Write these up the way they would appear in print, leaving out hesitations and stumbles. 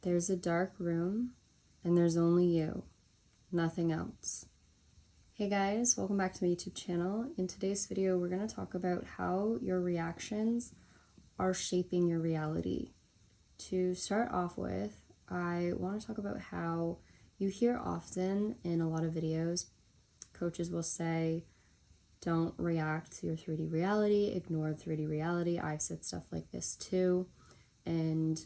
There's a dark room, and there's only you, nothing else. Hey guys, welcome back to my YouTube channel. In today's video, we're going to talk about how your reactions are shaping your reality. To start off with, I want to talk about how you hear often in a lot of videos, coaches will say, don't react to your 3D reality, ignore 3D reality. I've said stuff like this too, and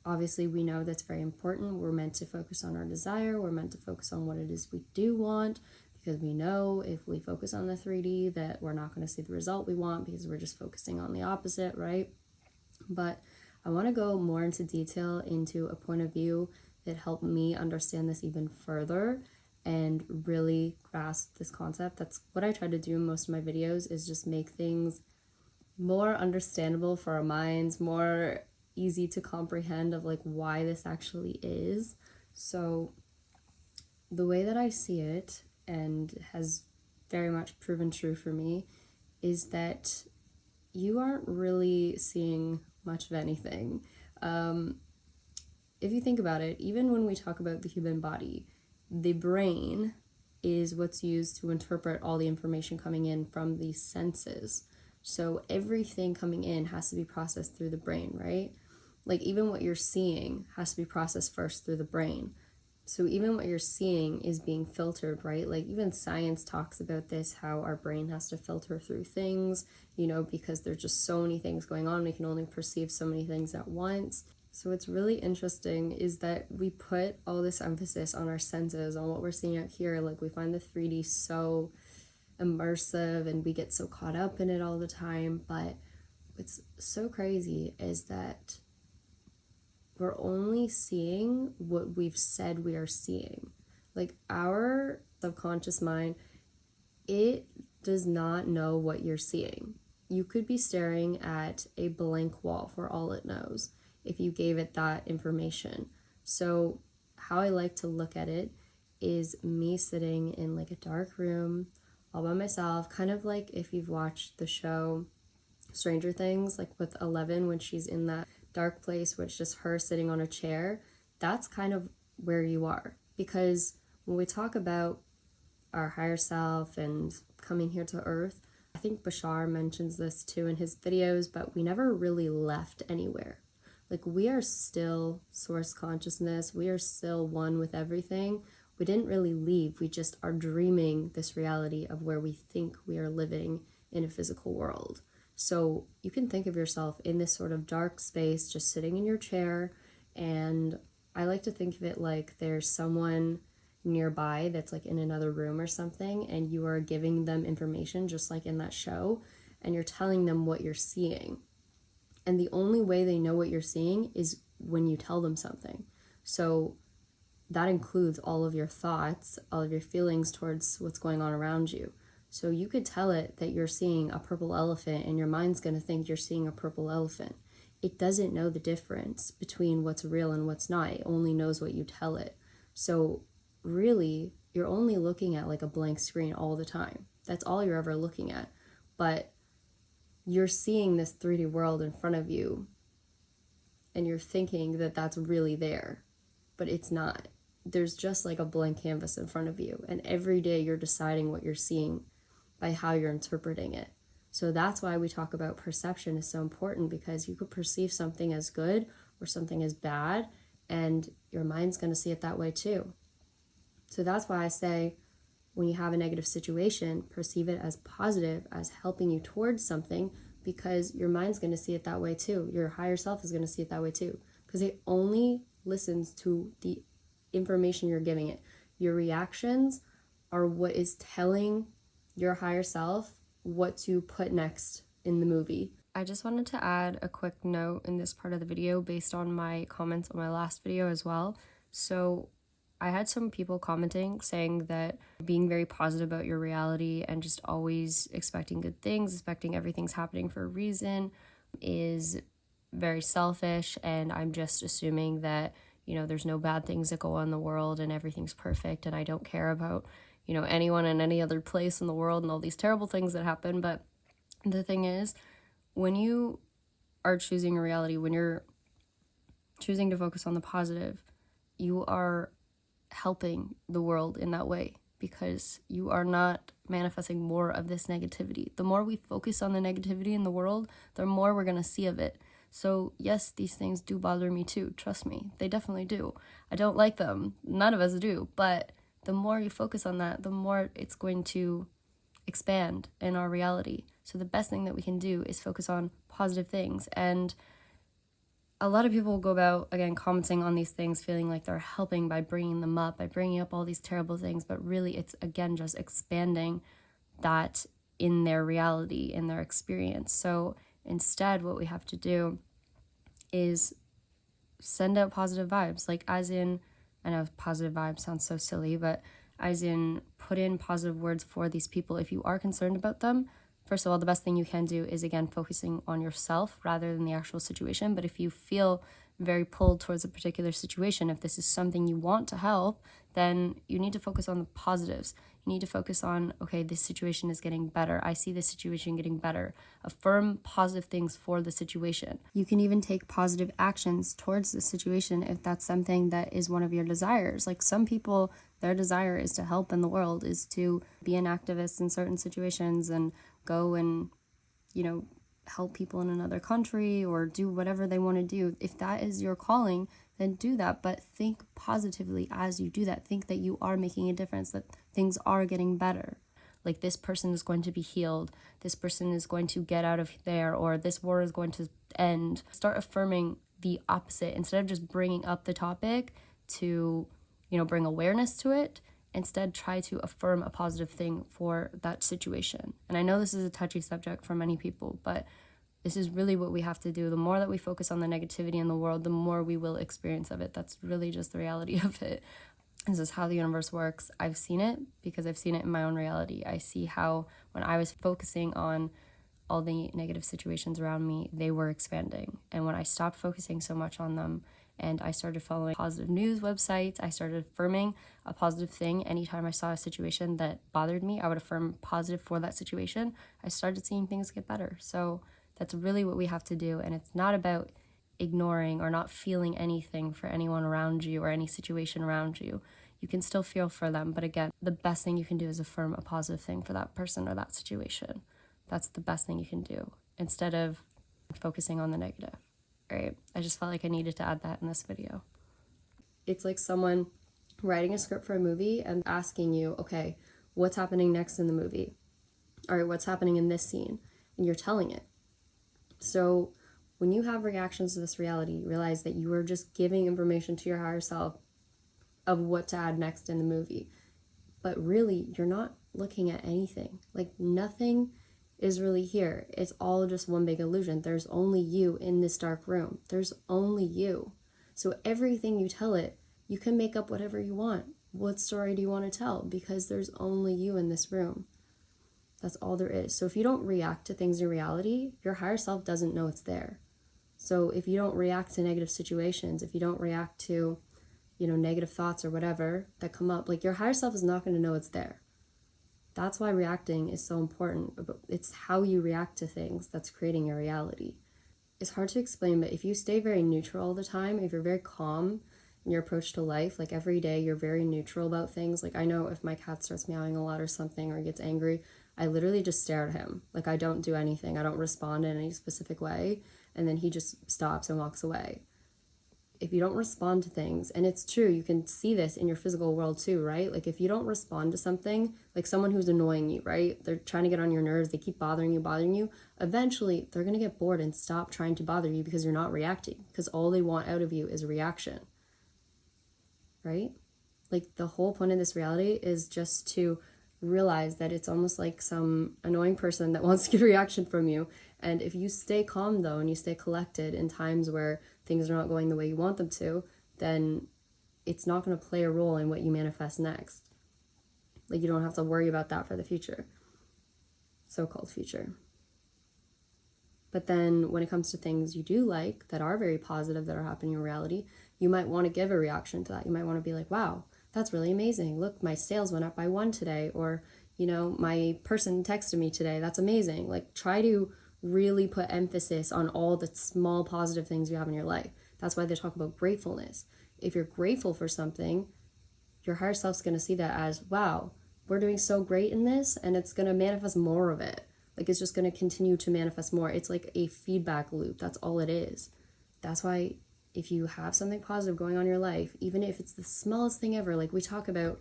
obviously we know that's very important. We're meant to focus on our desire, we're meant to focus on what it is we do want, because we know if we focus on the 3D that we're not going to see the result we want because we're just focusing on the opposite, right? But I want to go more into detail into a point of view that helped me understand this even further and really grasp this concept. That's what I try to do in most of my videos, is just make things more understandable for our minds, more easy to comprehend of like why this actually is. So the way that I see it, and has very much proven true for me, is that you aren't really seeing much of anything. If you think about it, even when we talk about the human body, the brain is what's used to interpret all the information coming in from the senses. So everything coming in has to be processed through the brain, right? Like even what you're seeing has to be processed first through the brain. So even what you're seeing is being filtered, right? Like even science talks about this, how our brain has to filter through things, because there's just so many things going on. We can only perceive so many things at once. So what's really interesting is that we put all this emphasis on our senses, on what we're seeing out here. Like we find the 3D so immersive and we get so caught up in it all the time. But what's so crazy is that we're only seeing what we've said we are seeing. Like our subconscious mind, it does not know what you're seeing. You could be staring at a blank wall for all it knows if you gave it that information. So how I like to look at it is me sitting in like a dark room all by myself, kind of like if you've watched the show Stranger Things, like with Eleven when she's in that dark place where it's just her sitting on a chair. That's kind of where you are, because when we talk about our higher self and coming here to earth, I think Bashar mentions this too in his videos, but we never really left anywhere. Like we are still source consciousness, we are still one with everything. We didn't really leave, we just are dreaming this reality of where we think we are living in a physical world. So you can think of yourself in this sort of dark space, just sitting in your chair, and I like to think of it like there's someone nearby that's like in another room or something, and you are giving them information just like in that show, and you're telling them what you're seeing. And the only way they know what you're seeing is when you tell them something. So that includes all of your thoughts, all of your feelings towards what's going on around you. So you could tell it that you're seeing a purple elephant and your mind's going to think you're seeing a purple elephant. It doesn't know the difference between what's real and what's not. It only knows what you tell it. So really, you're only looking at like a blank screen all the time. That's all you're ever looking at. But you're seeing this 3D world in front of you and you're thinking that that's really there, but it's not. There's just like a blank canvas in front of you, and every day you're deciding what you're seeing by how you're interpreting it. So that's why we talk about perception is so important, because you could perceive something as good or something as bad, and your mind's going to see it that way too. So that's why I say when you have a negative situation, perceive it as positive, as helping you towards something, because your mind's going to see it that way too. Your higher self is going to see it that way too, because it only listens to the information you're giving it. Your reactions are what is telling your higher self what to put next in the movie. I just wanted to add a quick note in this part of the video based on my comments on my last video as well. So I had some people commenting saying that being very positive about your reality and just always expecting good things, expecting everything's happening for a reason, is very selfish, and I'm just assuming that there's no bad things that go on in the world and everything's perfect, and I don't care about anyone in any other place in the world and all these terrible things that happen. But the thing is, when you are choosing a reality, when you're choosing to focus on the positive, you are helping the world in that way, because you are not manifesting more of this negativity. The more we focus on the negativity in the world, the more we're going to see of it. So yes, these things do bother me too. Trust me, they definitely do. I don't like them. None of us do. But the more you focus on that, the more it's going to expand in our reality. So the best thing that we can do is focus on positive things. And a lot of people go about, again, commenting on these things, feeling like they're helping by bringing them up, by bringing up all these terrible things. But really, it's, again, just expanding that in their reality, in their experience. So instead, what we have to do is send out positive vibes. Like, as in, I know positive vibes sounds so silly, but as in, put in positive words for these people. If you are concerned about them, first of all, the best thing you can do is, again, focusing on yourself rather than the actual situation. But if you feel very pulled towards a particular situation, if this is something you want to help, then you need to focus on the positives. You need to focus on, okay, this situation is getting better. I see this situation getting better. Affirm positive things for the situation. You can even take positive actions towards the situation if that's something that is one of your desires. Like, some people, their desire is to help in the world, is to be an activist in certain situations and go and, help people in another country or do whatever they want to do. If that is your calling, then do that. But think positively as you do that. Think that you are making a difference, that things are getting better. Like, this person is going to be healed. This person is going to get out of there, or this war is going to end. Start affirming the opposite instead of just bringing up the topic to, bring awareness to it. Instead, try to affirm a positive thing for that situation. And I know this is a touchy subject for many people, but this is really what we have to do. The more that we focus on the negativity in the world, the more we will experience of it. That's really just the reality of it. This is how the universe works. I've seen it because I've seen it in my own reality. I see how when I was focusing on all the negative situations around me, they were expanding. And when I stopped focusing so much on them, and I started following positive news websites, I started affirming a positive thing. Anytime I saw a situation that bothered me, I would affirm positive for that situation. I started seeing things get better. So that's really what we have to do. And it's not about ignoring or not feeling anything for anyone around you or any situation around you. You can still feel for them. But again, the best thing you can do is affirm a positive thing for that person or that situation. That's the best thing you can do instead of focusing on the negative. Right? I just felt like I needed to add that in this video. It's like someone writing a script for a movie and asking you, okay, what's happening next in the movie? All right, what's happening in this scene? And you're telling it. So when you have reactions to this reality, you realize that you are just giving information to your higher self of what to add next in the movie. But really, you're not looking at anything. Like, nothing is really here. It's all just one big illusion. There's only you in this dark room. There's only you. So everything you tell it, you can make up whatever you want. What story do you want to tell? Because there's only you in this room. That's all there is. So if you don't react to things in reality, your higher self doesn't know it's there. So if you don't react to negative situations, if you don't react to, negative thoughts or whatever that come up, like, your higher self is not going to know it's there. That's why reacting is so important. It's how you react to things that's creating your reality. It's hard to explain, but if you stay very neutral all the time, if you're very calm in your approach to life, like every day you're very neutral about things. Like, I know if my cat starts meowing a lot or something or gets angry, I literally just stare at him. Like, I don't do anything. I don't respond in any specific way. And then he just stops and walks away. If you don't respond to things, and it's true, you can see this in your physical world too, right? Like, if you don't respond to something, like someone who's annoying you, right? They're trying to get on your nerves, they keep bothering you, eventually they're going to get bored and stop trying to bother you because you're not reacting, because all they want out of you is a reaction, right? Like, the whole point of this reality is just to realize that it's almost like some annoying person that wants to get a reaction from you. And if you stay calm, though, and you stay collected in times where things are not going the way you want them to, then it's not going to play a role in what you manifest next. Like, you don't have to worry about that for the future. So-called future. But then when it comes to things you do like, that are very positive, that are happening in reality, you might want to give a reaction to that. You might want to be like, wow, that's really amazing. Look, my sales went up by 1 today. Or, my person texted me today. That's amazing. Like, try to really put emphasis on all the small positive things you have in your life. That's why they talk about gratefulness. If you're grateful for something, your higher self's going to see that as, wow, we're doing so great in this, and it's going to manifest more of it. Like, it's just going to continue to manifest more. It's like a feedback loop. That's all it is. That's why if you have something positive going on in your life, even if it's the smallest thing ever, like we talk about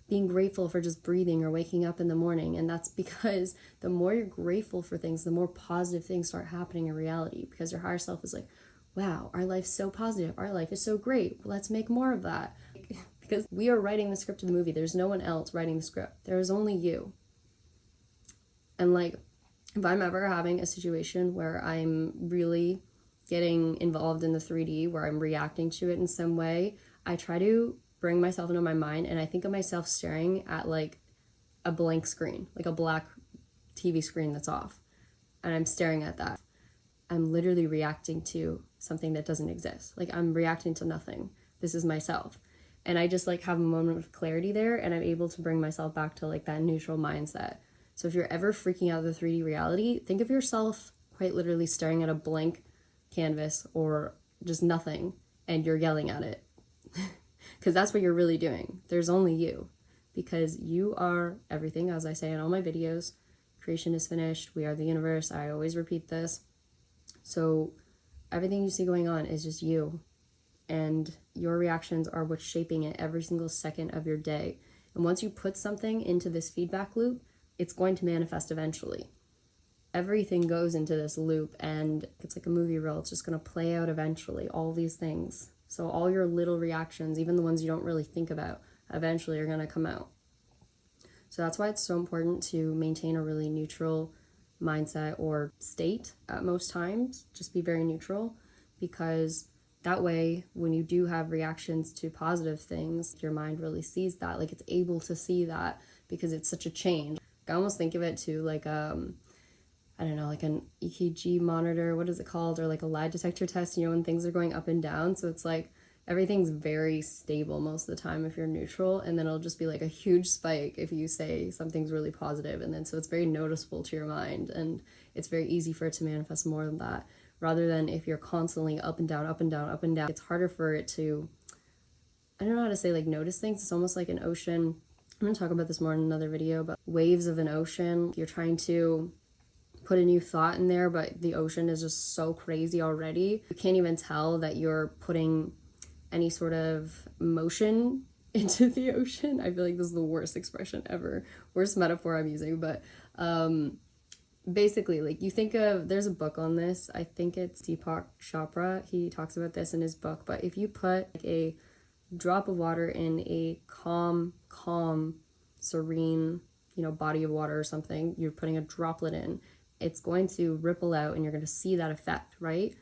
being grateful for just breathing or waking up in the morning. And that's because the more you're grateful for things, the more positive things start happening in reality, because your higher self is like, wow, our life's so positive. Our life is so great. Let's make more of that. Because we are writing the script of the movie. There's no one else writing the script. There is only you. And like, if I'm ever having a situation where I'm really getting involved in the 3D, where I'm reacting to it in some way, I try to bring myself into my mind, and I think of myself staring at like a blank screen, like a black TV screen that's off, and I'm staring at that. I'm literally reacting to something that doesn't exist. Like, I'm reacting to nothing. This is myself. And I just like have a moment of clarity there, and I'm able to bring myself back to like that neutral mindset. So if you're ever freaking out of the 3D reality, think of yourself quite literally staring at a blank canvas or just nothing, and you're yelling at it. Because that's what you're really doing. There's only you. Because you are everything, as I say in all my videos. Creation is finished. We are the universe. I always repeat this. So everything you see going on is just you. And your reactions are what's shaping it every single second of your day. And once you put something into this feedback loop, it's going to manifest eventually. Everything goes into this loop, and it's like a movie reel. It's just going to play out eventually, all these things. So all your little reactions, even the ones you don't really think about, eventually are going to come out. So that's why it's so important to maintain a really neutral mindset or state at most times. Just be very neutral, because that way, when you do have reactions to positive things, your mind really sees that. Like, it's able to see that because it's such a change. I almost think of it too like, I don't know, like an EKG monitor, what is it called? Or like a lie detector test, you know, when things are going up and down. So it's like everything's very stable most of the time if you're neutral, and then it'll just be like a huge spike if you say something's really positive. And then so it's very noticeable to your mind, and it's very easy for it to manifest more than that. Rather than if you're constantly up and down, up and down, up and down, it's harder for it to, I don't know how to say, like, notice things. It's almost like an ocean. I'm going to talk about this more in another video, but waves of an ocean. You're trying to put a new thought in there, but the ocean is just so crazy already. You can't even tell that you're putting any sort of motion into the ocean. I feel like this is the worst expression ever. Worst metaphor I'm using, but basically, like, you think of, there's a book on this. I think it's Deepak Chopra. He talks about this in his book, but if you put like a drop of water in a calm, serene, you know, body of water or something, you're putting a droplet in, it's going to ripple out and you're going to see that effect, right?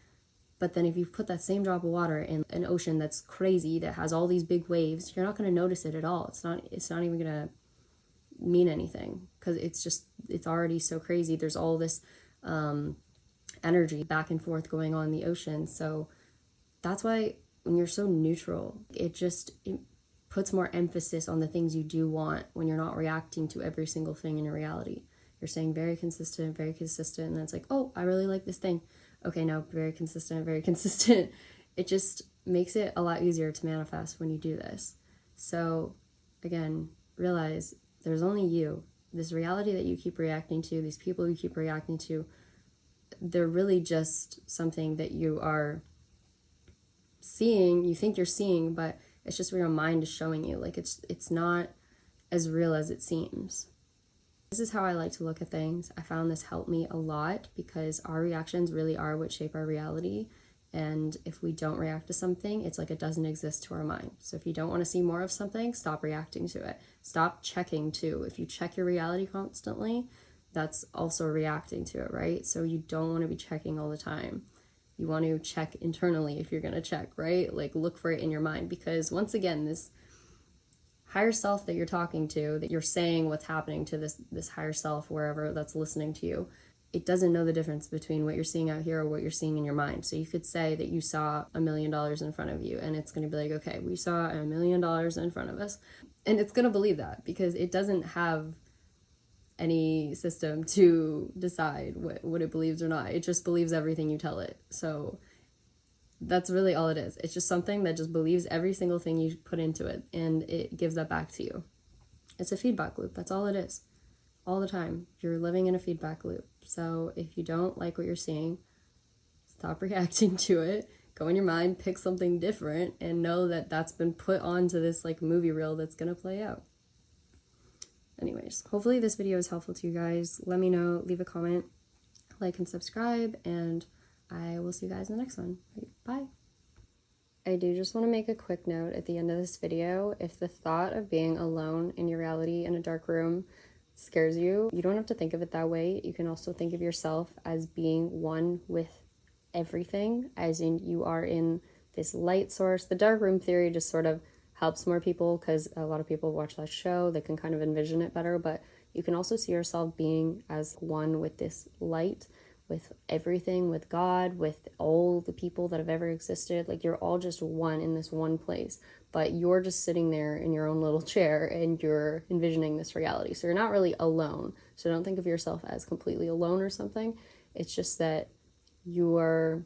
But then if you put that same drop of water in an ocean that's crazy, that has all these big waves, you're not going to notice it at all. It's not even going to mean anything, because it's already so crazy. There's all this energy back and forth going on in the ocean. So that's why when you're so neutral, it puts more emphasis on the things you do want when you're not reacting to every single thing in your reality. You're saying very consistent, and then it's like, oh, I really like this thing. Okay, now very consistent. It just makes it a lot easier to manifest when you do this. So again, realize there's only you. This reality that you keep reacting to, these people you keep reacting to, they're really just something that you are seeing, you think you're seeing, but it's just what your mind is showing you. Like, it's not as real as it seems. This is how I like to look at things. I found this helped me a lot, because our reactions really are what shape our reality. And if we don't react to something, it's like it doesn't exist to our mind. So if you don't want to see more of something, stop reacting to it. Stop checking too. If you check your reality constantly, that's also reacting to it, right? So you don't want to be checking all the time. You want to check internally if you're going to check, right? Like, look for it in your mind, because once again, this higher self that you're talking to, that you're saying what's happening to this higher self, wherever that's listening to you, it doesn't know the difference between what you're seeing out here or what you're seeing in your mind. So you could say that you saw $1 million in front of you, and it's going to be like, okay, we saw $1 million in front of us. And it's going to believe that, because it doesn't have any system to decide what it believes or not. It just believes everything you tell it. So That's really all it is. It's just something that just believes every single thing you put into it, and it gives that back to you. It's a feedback loop. That's all it is. All the time. You're living in a feedback loop. So if you don't like what you're seeing, stop reacting to it. Go in your mind, pick something different, and know that that's been put onto this like movie reel that's going to play out. Anyways, hopefully this video is helpful to you guys. Let me know, leave a comment, like and subscribe, and I will see you guys in the next one. Bye. I do just want to make a quick note at the end of this video. If the thought of being alone in your reality in a dark room scares you, you don't have to think of it that way. You can also think of yourself as being one with everything, as in you are in this light source. The dark room theory just sort of helps more people because a lot of people watch that show. They can kind of envision it better, but you can also see yourself being as one with this light, with everything, with God, with all the people that have ever existed. Like, you're all just one in this one place, but you're just sitting there in your own little chair and you're envisioning this reality. So you're not really alone. So don't think of yourself as completely alone or something. It's just that you are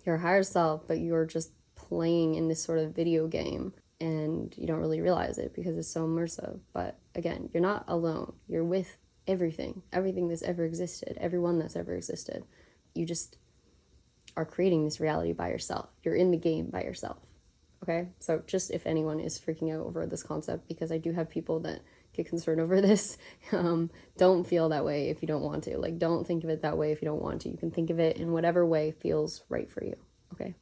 your higher self, but you're just playing in this sort of video game and you don't really realize it because it's so immersive. But again, you're not alone. You're with everything that's ever existed, everyone that's ever existed. You just are creating this reality by yourself. You're in the game by yourself. Okay? So just if anyone is freaking out over this concept, because I do have people that get concerned over this, don't feel that way if you don't want to. Like, don't think of it that way if you don't want to. You can think of it in whatever way feels right for you. Okay?